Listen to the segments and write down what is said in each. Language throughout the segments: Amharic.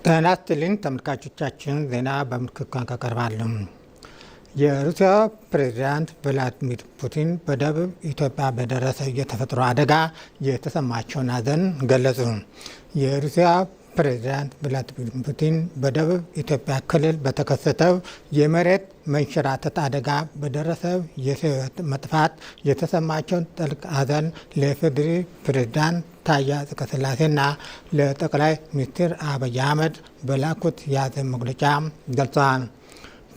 ጤና ይስጥልኝ ተመልካቾቻችን፣ ዜና በምልክት ቋንቋ ቀርባሉ። የሩሲያ ፕሬዝዳንት ቭላዲሚር ፑቲን በደቡብ ኢትዮጵያ በደረሰ የተፈጥሮ አደጋ የተሰማቸውን ሐዘን ገለጹ። የሩሲያ ፕሬዝዳንት ቭላዲሚር ፑቲን በደቡብ ኢትዮጵያ ክልል በተከሰተው የመሬት መንሸራተት አደጋ በደረሰው የሰው ሕይወት መጥፋት የተሰማቸውን ጥልቅ ሐዘን ለኢፌዴሪ ፕሬዝዳንት ታዬ አጽቀሥላሴና ለጠቅላይ ሚኒስትር አብይ አህመድ በላኩት የሐዘን መግለጫ ገልጸዋል።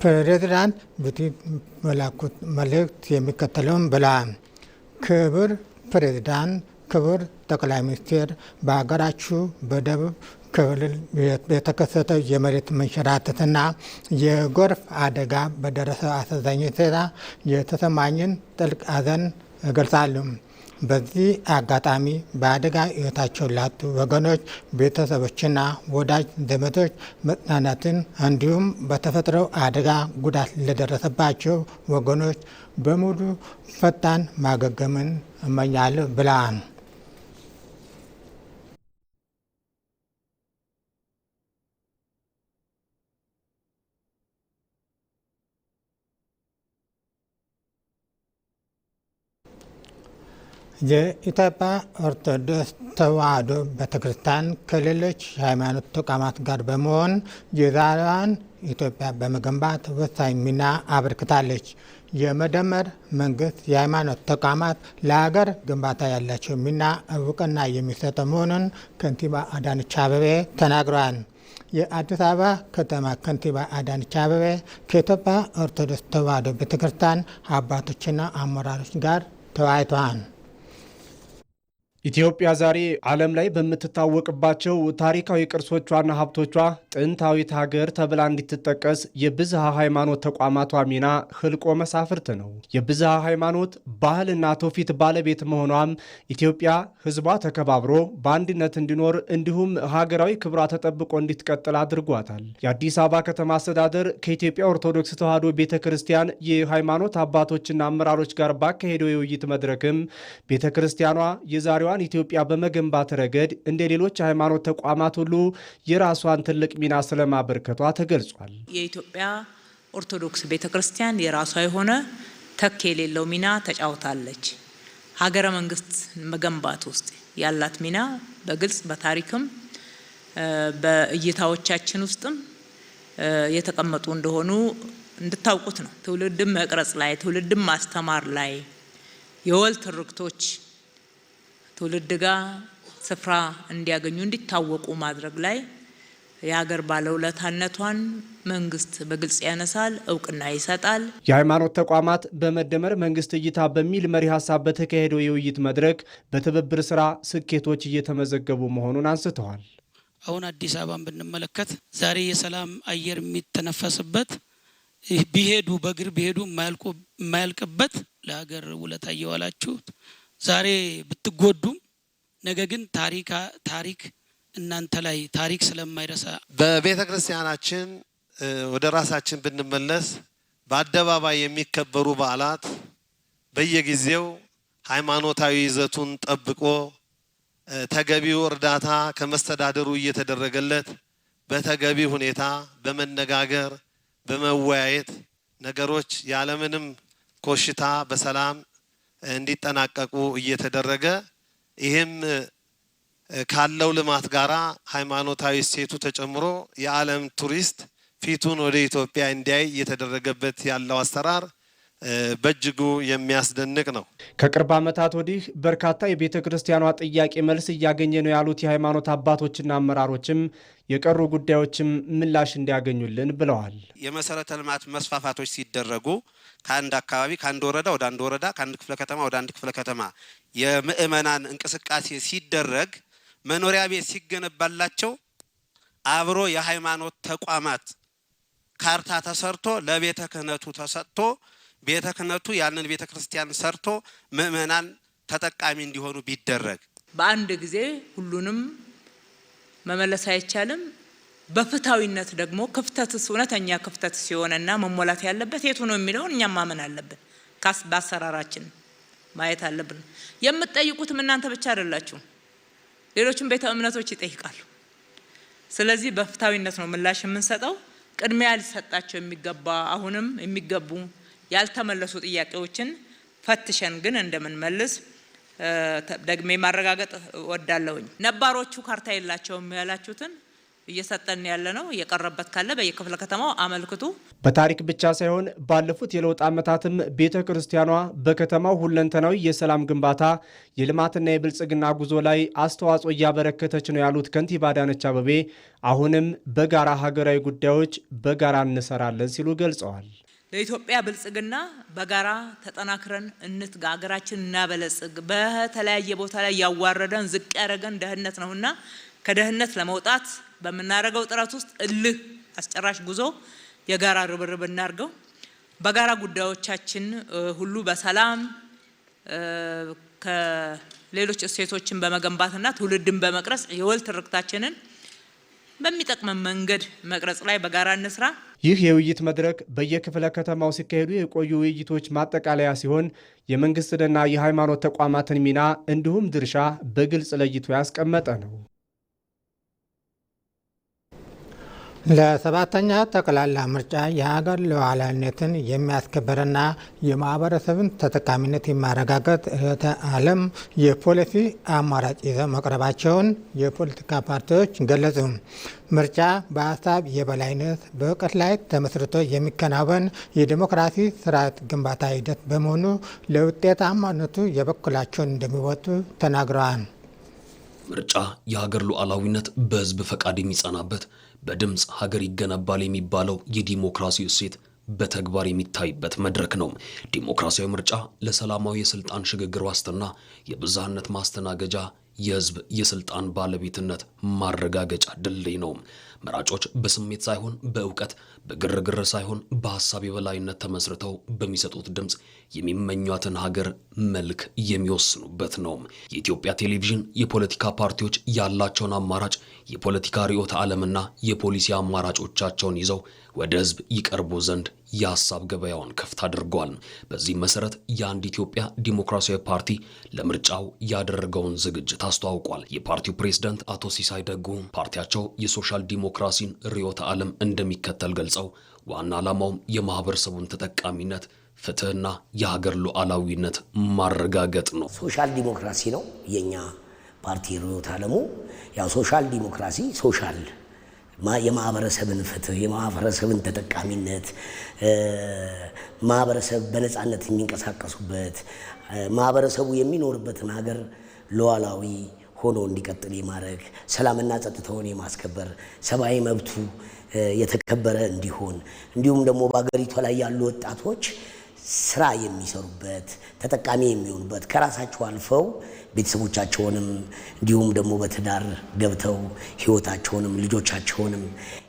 ፕሬዝዳንት ፑቲን በላኩት መልእክት የሚከተለውን ብለዋል። ክቡር ፕሬዝዳንት፣ ክቡር ጠቅላይ ሚኒስትር፣ በሀገራችሁ በደቡብ ክልል የተከሰተው የመሬት መንሸራተትና የጎርፍ አደጋ በደረሰው አሳዛኝ ሁኔታ የተሰማኝን ጥልቅ ሐዘን እገልጻለሁ። በዚህ አጋጣሚ በአደጋ ሕይወታቸውን ላጡ ወገኖች ቤተሰቦችና ወዳጅ ዘመዶች መጽናናትን እንዲሁም በተፈጥሮ አደጋ ጉዳት ለደረሰባቸው ወገኖች በሙሉ ፈጣን ማገገምን እመኛለሁ ብለዋል። የኢትዮጵያ ኦርቶዶክስ ተዋሕዶ ቤተክርስቲያን ከሌሎች የሃይማኖት ተቋማት ጋር በመሆን የዛሬዋን ኢትዮጵያ በመገንባት ወሳኝ ሚና አበርክታለች። የመደመር መንግስት የሃይማኖት ተቋማት ለሀገር ግንባታ ያላቸው ሚና እውቅና የሚሰጠ መሆኑን ከንቲባ አዳነች አቤቤ ተናግረዋል። የአዲስ አበባ ከተማ ከንቲባ አዳነች አቤቤ ከኢትዮጵያ ኦርቶዶክስ ተዋሕዶ ቤተክርስቲያን አባቶችና አመራሮች ጋር ተወያይተዋል። ኢትዮጵያ ዛሬ ዓለም ላይ በምትታወቅባቸው ታሪካዊ ቅርሶቿና ሀብቶቿ ጥንታዊት ሀገር ተብላ እንድትጠቀስ የብዝሃ ሃይማኖት ተቋማቷ ሚና ህልቆ መሳፍርት ነው። የብዝሃ ሃይማኖት ባህልና ትውፊት ባለቤት መሆኗም ኢትዮጵያ ህዝቧ ተከባብሮ በአንድነት እንዲኖር እንዲሁም ሀገራዊ ክብሯ ተጠብቆ እንዲትቀጥል አድርጓታል። የአዲስ አበባ ከተማ አስተዳደር ከኢትዮጵያ ኦርቶዶክስ ተዋሕዶ ቤተ ክርስቲያን የሃይማኖት አባቶችና አመራሮች ጋር ባካሄደው የውይይት መድረክም ቤተ ክርስቲያኗ የዛሬዋን ኢትዮጵያ በመገንባት ረገድ እንደ ሌሎች ሃይማኖት ተቋማት ሁሉ የራሷን ትልቅ ሚና ስለማበርከቷ ተገልጿል። የኢትዮጵያ ኦርቶዶክስ ቤተክርስቲያን የራሷ የሆነ ተኪ የሌለው ሚና ተጫውታለች። ሀገረ መንግስት መገንባት ውስጥ ያላት ሚና በግልጽ በታሪክም በእይታዎቻችን ውስጥም የተቀመጡ እንደሆኑ እንድታውቁት ነው። ትውልድም መቅረጽ ላይ፣ ትውልድም ማስተማር ላይ፣ የወል ትርክቶች ትውልድ ጋር ስፍራ እንዲያገኙ እንዲታወቁ ማድረግ ላይ የሀገር ባለውለታነቷን መንግስት በግልጽ ያነሳል፣ እውቅና ይሰጣል። የሃይማኖት ተቋማት በመደመር መንግስት እይታ በሚል መሪ ሀሳብ በተካሄደው የውይይት መድረክ በትብብር ስራ ስኬቶች እየተመዘገቡ መሆኑን አንስተዋል። አሁን አዲስ አበባን ብንመለከት ዛሬ የሰላም አየር የሚተነፈስበት ቢሄዱ በእግር ቢሄዱ የማያልቅበት ለሀገር ውለታ እየዋላችሁ ዛሬ ብትጎዱም ነገ ግን ታሪክ እናንተ ላይ ታሪክ ስለማይረሳ በቤተ ክርስቲያናችን ወደ ራሳችን ብንመለስ በአደባባይ የሚከበሩ በዓላት በየጊዜው ሃይማኖታዊ ይዘቱን ጠብቆ ተገቢው እርዳታ ከመስተዳደሩ እየተደረገለት በተገቢ ሁኔታ በመነጋገር በመወያየት ነገሮች ያለምንም ኮሽታ በሰላም እንዲጠናቀቁ እየተደረገ ይህም ካለው ልማት ጋራ ሃይማኖታዊ እሴቱ ተጨምሮ የዓለም ቱሪስት ፊቱን ወደ ኢትዮጵያ እንዲያይ እየተደረገበት ያለው አሰራር በእጅጉ የሚያስደንቅ ነው። ከቅርብ ዓመታት ወዲህ በርካታ የቤተ ክርስቲያኗ ጥያቄ መልስ እያገኘ ነው ያሉት የሃይማኖት አባቶችና አመራሮችም የቀሩ ጉዳዮችም ምላሽ እንዲያገኙልን ብለዋል። የመሰረተ ልማት መስፋፋቶች ሲደረጉ ከአንድ አካባቢ ከአንድ ወረዳ ወደ አንድ ወረዳ ከአንድ ክፍለ ከተማ ወደ አንድ ክፍለ ከተማ የምእመናን እንቅስቃሴ ሲደረግ መኖሪያ ቤት ሲገነባላቸው አብሮ የሃይማኖት ተቋማት ካርታ ተሰርቶ ለቤተ ክህነቱ ተሰጥቶ ቤተ ክህነቱ ያንን ቤተ ክርስቲያን ሰርቶ ምእመናን ተጠቃሚ እንዲሆኑ ቢደረግ በአንድ ጊዜ ሁሉንም መመለስ አይቻልም። በፍታዊነት ደግሞ ክፍተትስ እውነተኛ ክፍተት ሲሆንና መሞላት ያለበት የቱ ነው የሚለውን እኛም ማመን አለብን። በአሰራራችን ማየት አለብን። የምትጠይቁትም እናንተ ብቻ አይደላችሁ፣ ሌሎችም ቤተ እምነቶች ይጠይቃሉ። ስለዚህ በፍታዊነት ነው ምላሽ የምንሰጠው። ቅድሚያ ሊሰጣቸው የሚገባ አሁንም የሚገቡ ያልተመለሱ ጥያቄዎችን ፈትሸን ግን እንደምንመልስ ደግሜ ማረጋገጥ ወዳለሁኝ። ነባሮቹ ካርታ የላቸውም ያላችሁትን እየሰጠን ያለ ነው። እየቀረበት ካለ በየክፍለ ከተማው አመልክቱ። በታሪክ ብቻ ሳይሆን ባለፉት የለውጥ ዓመታትም ቤተ ክርስቲያኗ በከተማው ሁለንተናዊ የሰላም ግንባታ የልማትና የብልጽግና ጉዞ ላይ አስተዋጽኦ እያበረከተች ነው ያሉት ከንቲባ አዳነች አቤቤ አሁንም በጋራ ሀገራዊ ጉዳዮች በጋራ እንሰራለን ሲሉ ገልጸዋል። ለኢትዮጵያ ብልጽግና በጋራ ተጠናክረን እንትጋ፣ ሀገራችን እናበለጽግ። በተለያየ ቦታ ላይ ያዋረደን ዝቅ ያደረገን ድህነት ነውና ከድህነት ለመውጣት በምናደርገው ጥረት ውስጥ እልህ አስጨራሽ ጉዞ የጋራ ርብርብ እናርገው። በጋራ ጉዳዮቻችን ሁሉ በሰላም ከሌሎች እሴቶችን በመገንባትና ትውልድን በመቅረጽ የወል ትርክታችንን በሚጠቅመን መንገድ መቅረጽ ላይ በጋራ እንስራ። ይህ የውይይት መድረክ በየክፍለ ከተማው ሲካሄዱ የቆዩ ውይይቶች ማጠቃለያ ሲሆን የመንግስትና የሃይማኖት ተቋማትን ሚና እንዲሁም ድርሻ በግልጽ ለይቶ ያስቀመጠ ነው። ለሰባተኛ ጠቅላላ ምርጫ የሀገር ሉዓላዊነትን የሚያስከብርና የማህበረሰብን ተጠቃሚነት የሚያረጋግጥ ርዕዮተ ዓለም የፖሊሲ አማራጭ ይዘው መቅረባቸውን የፖለቲካ ፓርቲዎች ገለጹ። ምርጫ በሀሳብ የበላይነት በእውቀት ላይ ተመስርቶ የሚከናወን የዲሞክራሲ ስርዓት ግንባታ ሂደት በመሆኑ ለውጤታማነቱ የበኩላቸውን እንደሚወጡ ተናግረዋል። ምርጫ የሀገር ሉዓላዊነት በህዝብ ፈቃድ የሚጸናበት በድምፅ ሀገር ይገነባል የሚባለው የዲሞክራሲ እሴት በተግባር የሚታይበት መድረክ ነው። ዲሞክራሲያዊ ምርጫ ለሰላማዊ የስልጣን ሽግግር ዋስትና፣ የብዝሃነት ማስተናገጃ፣ የህዝብ የስልጣን ባለቤትነት ማረጋገጫ ድልድይ ነው። መራጮች በስሜት ሳይሆን በእውቀት፣ በግርግር ሳይሆን በሀሳብ የበላይነት ተመስርተው በሚሰጡት ድምፅ የሚመኟትን ሀገር መልክ የሚወስኑበት ነው። የኢትዮጵያ ቴሌቪዥን የፖለቲካ ፓርቲዎች ያላቸውን አማራጭ የፖለቲካ ርዕዮተ ዓለምና የፖሊሲ አማራጮቻቸውን ይዘው ወደ ህዝብ ይቀርቡ ዘንድ የሀሳብ ገበያውን ክፍት አድርጓል። በዚህ መሰረት የአንድ ኢትዮጵያ ዲሞክራሲያዊ ፓርቲ ለምርጫው ያደረገውን ዝግጅት አስተዋውቋል። የፓርቲው ፕሬዝዳንት አቶ ሲሳይ ደጉ ፓርቲያቸው የሶሻል ዲሞክራሲን ርዕዮተ ዓለም እንደሚከተል ገልጸው ዋና ዓላማውም የማህበረሰቡን ተጠቃሚነት፣ ፍትህና የሀገር ሉዓላዊነት ማረጋገጥ ነው። ሶሻል ዲሞክራሲ ነው የኛ ፓርቲ ርዕዮተ ዓለሙ። ያው ሶሻል ዲሞክራሲ ሶሻል የማህበረሰብን ፍትህ፣ የማህበረሰብን ተጠቃሚነት፣ ማህበረሰብ በነፃነት የሚንቀሳቀሱበት ማህበረሰቡ የሚኖርበትን ሀገር ሉዓላዊ ሆኖ እንዲቀጥል የማድረግ ሰላምና ጸጥታውን የማስከበር ሰብአዊ መብቱ የተከበረ እንዲሆን እንዲሁም ደግሞ በአገሪቷ ላይ ያሉ ወጣቶች ስራ የሚሰሩበት ተጠቃሚ የሚሆኑበት ከራሳቸው አልፈው ቤተሰቦቻቸውንም እንዲሁም ደግሞ በትዳር ገብተው ህይወታቸውንም ልጆቻቸውንም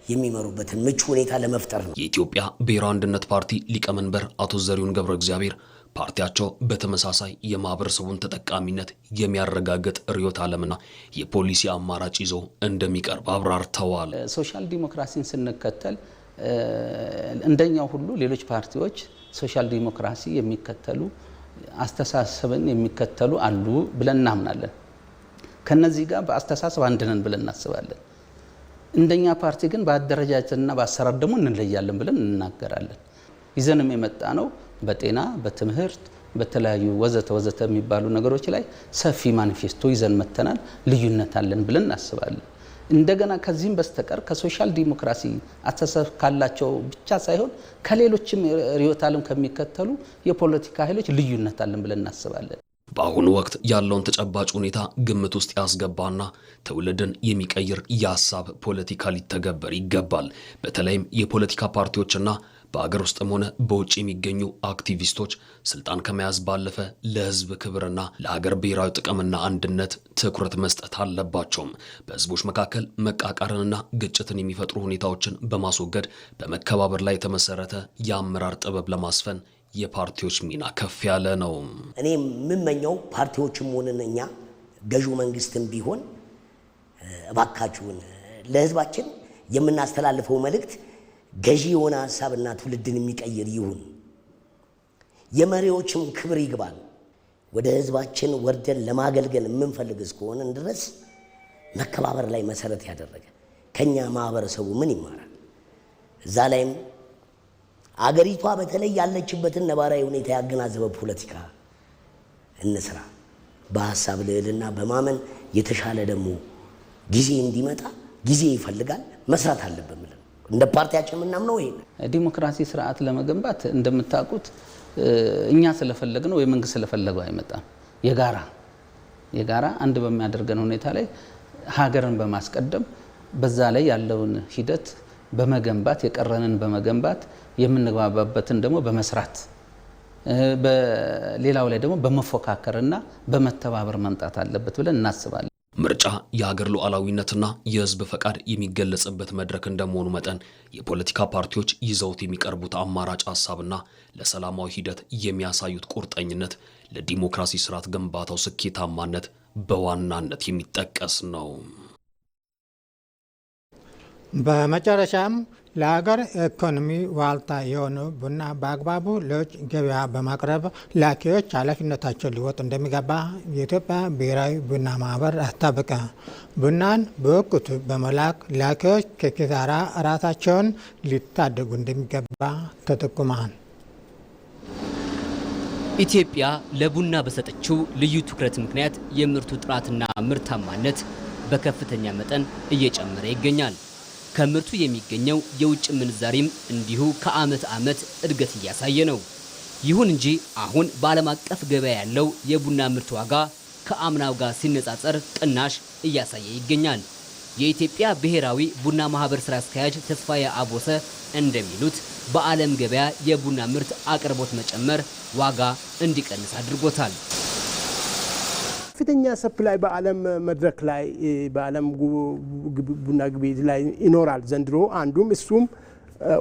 የሚመሩበትን ምቹ ሁኔታ ለመፍጠር ነው። የኢትዮጵያ ብሔራዊ አንድነት ፓርቲ ሊቀመንበር አቶ ዘሪሁን ገብረ እግዚአብሔር ፓርቲያቸው በተመሳሳይ የማህበረሰቡን ተጠቃሚነት የሚያረጋግጥ ርዕዮተ ዓለምና የፖሊሲ አማራጭ ይዞ እንደሚቀርብ አብራርተዋል። ሶሻል ዲሞክራሲን ስንከተል እንደኛው ሁሉ ሌሎች ፓርቲዎች ሶሻል ዲሞክራሲ የሚከተሉ አስተሳሰብን የሚከተሉ አሉ ብለን እናምናለን። ከነዚህ ጋር በአስተሳሰብ አንድ ነን ብለን እናስባለን። እንደኛ ፓርቲ ግን በአደረጃጀትና በአሰራር ደግሞ እንለያለን ብለን እንናገራለን። ይዘንም የመጣ ነው በጤና፣ በትምህርት፣ በተለያዩ ወዘተ ወዘተ የሚባሉ ነገሮች ላይ ሰፊ ማኒፌስቶ ይዘን መተናል። ልዩነት አለን ብለን እናስባለን። እንደገና ከዚህም በስተቀር ከሶሻል ዲሞክራሲ አስተሳሰብ ካላቸው ብቻ ሳይሆን ከሌሎችም ርዕዮተ ዓለም ከሚከተሉ የፖለቲካ ኃይሎች ልዩነት አለን ብለን እናስባለን። በአሁኑ ወቅት ያለውን ተጨባጭ ሁኔታ ግምት ውስጥ ያስገባና ትውልድን የሚቀይር የሀሳብ ፖለቲካ ሊተገበር ይገባል። በተለይም የፖለቲካ ፓርቲዎችና በአገር ውስጥም ሆነ በውጭ የሚገኙ አክቲቪስቶች ስልጣን ከመያዝ ባለፈ ለህዝብ ክብርና ለሀገር ብሔራዊ ጥቅምና አንድነት ትኩረት መስጠት አለባቸውም። በህዝቦች መካከል መቃቃርንና ግጭትን የሚፈጥሩ ሁኔታዎችን በማስወገድ በመከባበር ላይ የተመሰረተ የአመራር ጥበብ ለማስፈን የፓርቲዎች ሚና ከፍ ያለ ነው። እኔ የምመኘው ፓርቲዎችም ሆነን እኛ ገዢው መንግስትም ቢሆን እባካችሁን ለህዝባችን የምናስተላልፈው መልእክት ገዢ የሆነ ሀሳብና ትውልድን የሚቀይር ይሁን። የመሪዎችም ክብር ይግባል። ወደ ህዝባችን ወርደን ለማገልገል የምንፈልግ እስከሆነ ድረስ መከባበር ላይ መሰረት ያደረገ ከኛ ማህበረሰቡ ምን ይማራል? እዛ ላይም አገሪቷ በተለይ ያለችበትን ነባራዊ ሁኔታ ያገናዘበ ፖለቲካ እንስራ። በሐሳብ ልዕልና በማመን የተሻለ ደግሞ ጊዜ እንዲመጣ ጊዜ ይፈልጋል፣ መስራት አለብን ብለን እንደ ፓርቲያችን የምናምነው ይሄ ዲሞክራሲ ስርዓት ለመገንባት እንደምታውቁት እኛ ስለፈለግነው ወይ መንግስት ስለፈለገው አይመጣም። የጋራ አንድ በሚያደርገን ሁኔታ ላይ ሀገርን በማስቀደም በዛ ላይ ያለውን ሂደት በመገንባት የቀረንን በመገንባት የምንግባባበትን ደግሞ በመስራት በሌላው ላይ ደግሞ በመፎካከርና በመተባበር መምጣት አለበት ብለን እናስባለን። ምርጫ የሀገር ሉዓላዊነትና የህዝብ ፈቃድ የሚገለጽበት መድረክ እንደመሆኑ መጠን የፖለቲካ ፓርቲዎች ይዘውት የሚቀርቡት አማራጭ ሀሳብና ለሰላማዊ ሂደት የሚያሳዩት ቁርጠኝነት ለዲሞክራሲ ስርዓት ግንባታው ስኬታማነት በዋናነት የሚጠቀስ ነው። በመጨረሻም ለሀገር ኢኮኖሚ ዋልታ የሆኑ ቡና በአግባቡ ለውጭ ገበያ በማቅረብ ላኪዎች ኃላፊነታቸውን ሊወጡ እንደሚገባ የኢትዮጵያ ብሔራዊ ቡና ማህበር አስታወቀ። ቡናን በወቅቱ በመላክ ላኪዎች ከኪሳራ ራሳቸውን ሊታደጉ እንደሚገባ ተጠቁሟል። ኢትዮጵያ ለቡና በሰጠችው ልዩ ትኩረት ምክንያት የምርቱ ጥራትና ምርታማነት በከፍተኛ መጠን እየጨመረ ይገኛል። ከምርቱ የሚገኘው የውጭ ምንዛሪም እንዲሁ ከዓመት ዓመት እድገት እያሳየ ነው። ይሁን እንጂ አሁን በዓለም አቀፍ ገበያ ያለው የቡና ምርት ዋጋ ከአምናው ጋር ሲነጻጸር ቅናሽ እያሳየ ይገኛል። የኢትዮጵያ ብሔራዊ ቡና ማህበር ስራ አስኪያጅ ተስፋዬ አቦሰ እንደሚሉት በዓለም ገበያ የቡና ምርት አቅርቦት መጨመር ዋጋ እንዲቀንስ አድርጎታል። ከፍተኛ ሰፕላይ በዓለም መድረክ ላይ በዓለም ቡና ግብይት ላይ ይኖራል ዘንድሮ። አንዱም እሱም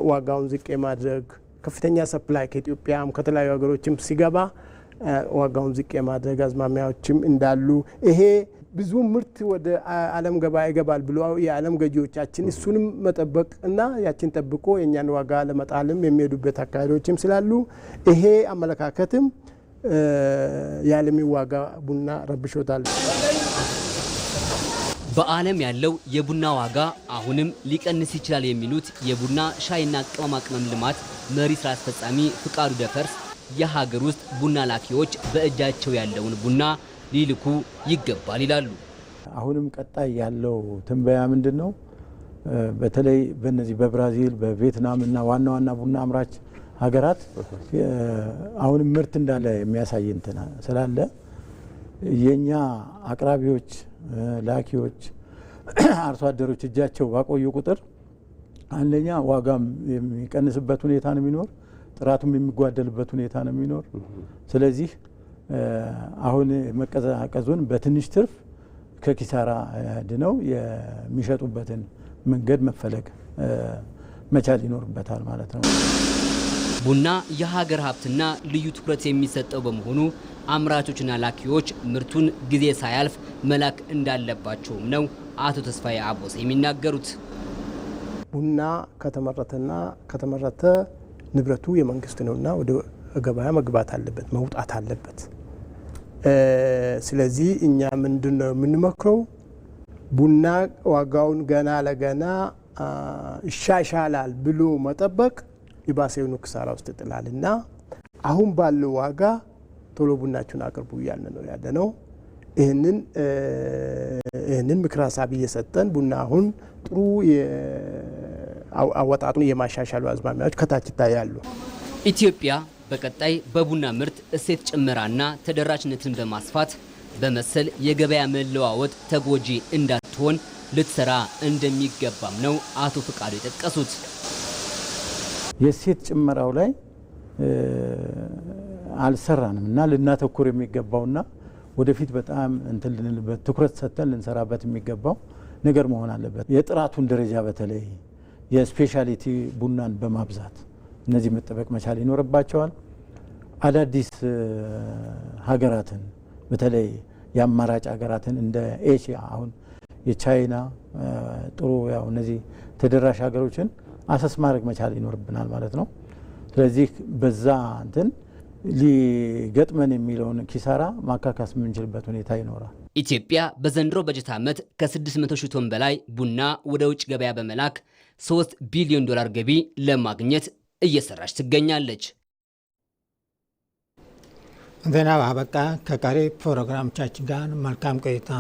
ዋጋውን ዝቅ የማድረግ ከፍተኛ ሰፕላይ ከኢትዮጵያም ከተለያዩ ሀገሮችም ሲገባ ዋጋውን ዝቅ የማድረግ አዝማሚያዎችም እንዳሉ ይሄ ብዙ ምርት ወደ ዓለም ገበያ ይገባል ብሎ የዓለም ገዢዎቻችን እሱንም መጠበቅ እና ያችን ጠብቆ የኛን ዋጋ ለመጣልም የሚሄዱበት አካሄዶችም ስላሉ ይሄ አመለካከትም የዓለም ዋጋ ቡና ረብሾታል። በዓለም ያለው የቡና ዋጋ አሁንም ሊቀንስ ይችላል የሚሉት የቡና ሻይና ቅመማ ቅመም ልማት መሪ ስራ አስፈጻሚ ፍቃዱ ደፈርስ የሀገር ውስጥ ቡና ላኪዎች በእጃቸው ያለውን ቡና ሊልኩ ይገባል ይላሉ። አሁንም ቀጣይ ያለው ትንበያ ምንድነው? በተለይ በእነዚህ በብራዚል በቪየትናም እና ዋና ቡና አምራች ሀገራት አሁንም ምርት እንዳለ የሚያሳይ እንትና ስላለ የኛ አቅራቢዎች ላኪዎች አርሶ አደሮች እጃቸው ባቆዩ ቁጥር አንደኛ ዋጋም የሚቀንስበት ሁኔታ ነው የሚኖር፣ ጥራቱም የሚጓደልበት ሁኔታ ነው የሚኖር። ስለዚህ አሁን መቀዛቀዙን በትንሽ ትርፍ ከኪሳራ ድነው የሚሸጡበትን መንገድ መፈለግ መቻል ይኖርበታል ማለት ነው። ቡና የሀገር ሀብትና ልዩ ትኩረት የሚሰጠው በመሆኑ አምራቾችና ላኪዎች ምርቱን ጊዜ ሳያልፍ መላክ እንዳለባቸውም ነው አቶ ተስፋዬ አቦሰ የሚናገሩት። ቡና ከተመረተ ንብረቱ የመንግስት ነውና ወደ ገበያ መግባት አለበት፣ መውጣት አለበት። ስለዚህ እኛ ምንድነው የምንመክረው? ቡና ዋጋውን ገና ለገና ይሻሻላል ብሎ መጠበቅ የባሰውን ኪሳራ ውስጥ ይጥላልና አሁን ባለው ዋጋ ቶሎ ቡናችሁን አቅርቡ እያልን ነው ያለነው። ይህንን ምክር ሀሳብ እየሰጠን ቡና አሁን ጥሩ አወጣጡን የማሻሻሉ አዝማሚያዎች ከታች ይታያሉ። ኢትዮጵያ በቀጣይ በቡና ምርት እሴት ጭመራና ተደራሽነትን በማስፋት በመሰል የገበያ መለዋወጥ ተጎጂ እንዳትሆን ልትሰራ እንደሚገባም ነው አቶ ፍቃዱ የጠቀሱት። የእሴት ጭመራው ላይ አልሰራንም እና ልናተኩር የሚገባውና ወደፊት በጣም እንትን ልንልበት ትኩረት ሰጥተን ልንሰራበት የሚገባው ነገር መሆን አለበት። የጥራቱን ደረጃ በተለይ የስፔሻሊቲ ቡናን በማብዛት እነዚህ መጠበቅ መቻል ይኖርባቸዋል። አዳዲስ ሀገራትን በተለይ የአማራጭ ሀገራትን እንደ ኤሽያ አሁን የቻይና ጥሩ ያው እነዚህ ተደራሽ ሀገሮችን አሰስ ማድረግ መቻል ይኖርብናል ማለት ነው። ስለዚህ በዛ እንትን ሊገጥመን የሚለውን ኪሳራ ማካካስ የምንችልበት ሁኔታ ይኖራል። ኢትዮጵያ በዘንድሮ በጀት ዓመት ከ600 ሺህ ቶን በላይ ቡና ወደ ውጭ ገበያ በመላክ $3 ቢሊዮን ገቢ ለማግኘት እየሰራች ትገኛለች። ዜናው አበቃ። ከቀሪ ፕሮግራሞቻችን ጋር መልካም ቆይታ